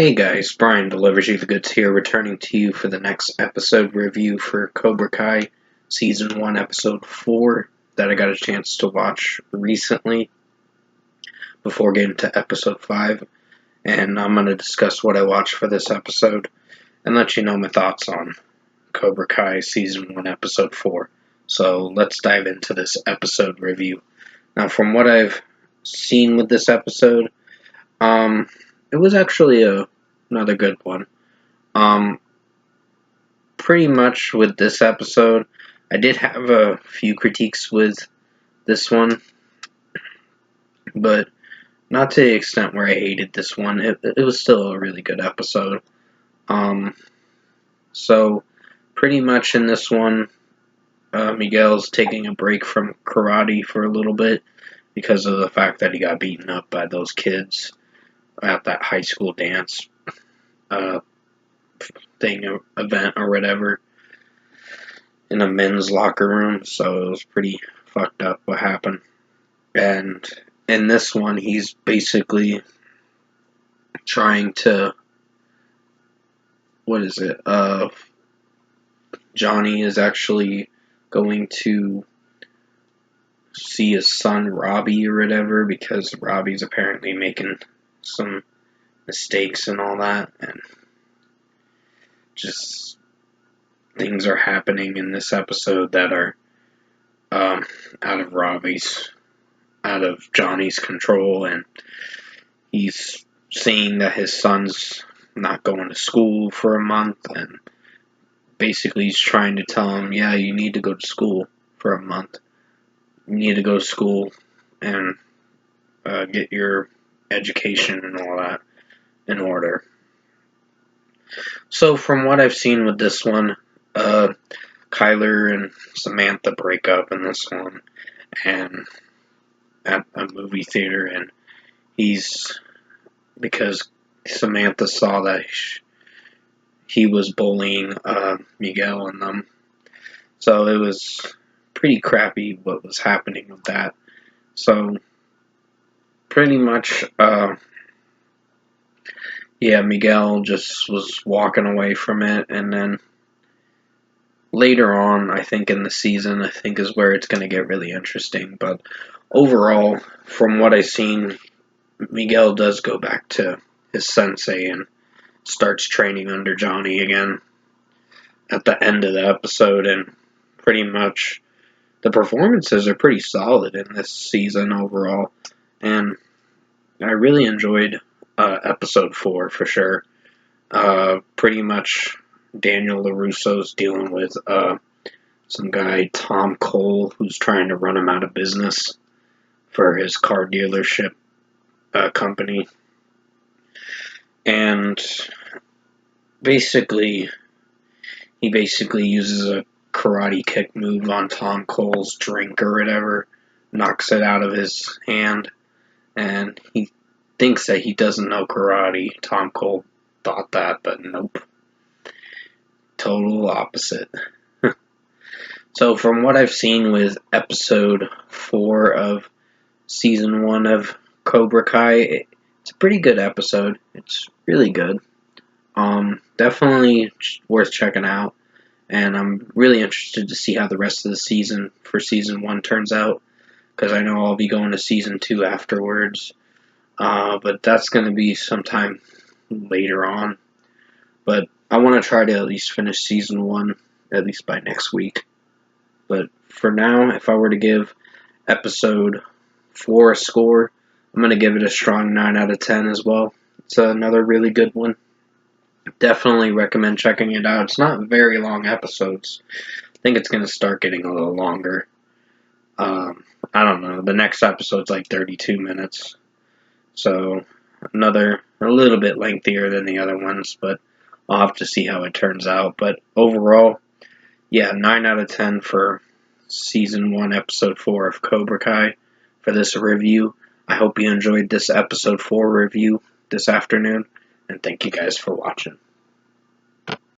Hey guys, Brian delivers you the goods here, returning to you for the next episode review for Cobra Kai Season 1, Episode 4 that I got a chance to watch recently before getting to Episode 5. And I'm going to discuss what I watched for this episode and let you know my thoughts on Cobra Kai Season 1, Episode 4. So let's dive into this episode review. Now, from what I've seen with this episode, it was actually another good one. Pretty much with this episode, I did have a few critiques with this one, but not to the extent where I hated this one. It was still a really good episode. So pretty much in this one, Miguel's taking a break from karate for a little bit because of the fact that he got beaten up by those kids at that high school dance event or whatever in a men's locker room. So it was pretty fucked up what happened. And in this one, he's basically trying to, what is it? Johnny is actually going to see his son Robbie or whatever, because Robbie's apparently making some mistakes and all that, and just things are happening in this episode that are out of Johnny's control, and he's seeing that his son's not going to school for a month, and basically he's trying to tell him, yeah, you need to go to school for a month. You need to go to school and get your education and all that in order. So from what I've seen with this one, Kyler and Samantha break up in this one, and at a movie theater, and because Samantha saw that he was bullying Miguel and them, so it was pretty crappy what was happening with that. So pretty much, Miguel just was walking away from it, and then later on, I think in the season, I think is where it's going to get really interesting. But overall, from what I've seen, Miguel does go back to his sensei and starts training under Johnny again at the end of the episode, and pretty much the performances are pretty solid in this season overall, and I really enjoyed episode 4 for sure. Pretty much Daniel LaRusso's dealing with some guy, Tom Cole, who's trying to run him out of business for his car dealership company. And he basically uses a karate kick move on Tom Cole's drink or whatever, knocks it out of his hand, and he thinks that he doesn't know karate. Tom Cole thought that, but nope. Total opposite. So from what I've seen with episode 4 of season 1 of Cobra Kai, it's a pretty good episode. It's really good. Definitely worth checking out. And I'm really interested to see how the rest of the season for season 1 turns out, because I know I'll be going to season 2 afterwards. But that's going to be sometime later on. But I want to try to at least finish season 1, at least by next week. But for now, if I were to give episode 4 a score, I'm going to give it a strong 9 out of 10 as well. It's another really good one. Definitely recommend checking it out. It's not very long episodes. I think it's going to start getting a little longer. I don't know. The next episode's like 32 minutes. So a little bit lengthier than the other ones, but I'll have to see how it turns out. But overall, 9 out of 10 for season 1, episode 4 of Cobra Kai for this review. I hope you enjoyed this episode 4 review this afternoon, and thank you guys for watching.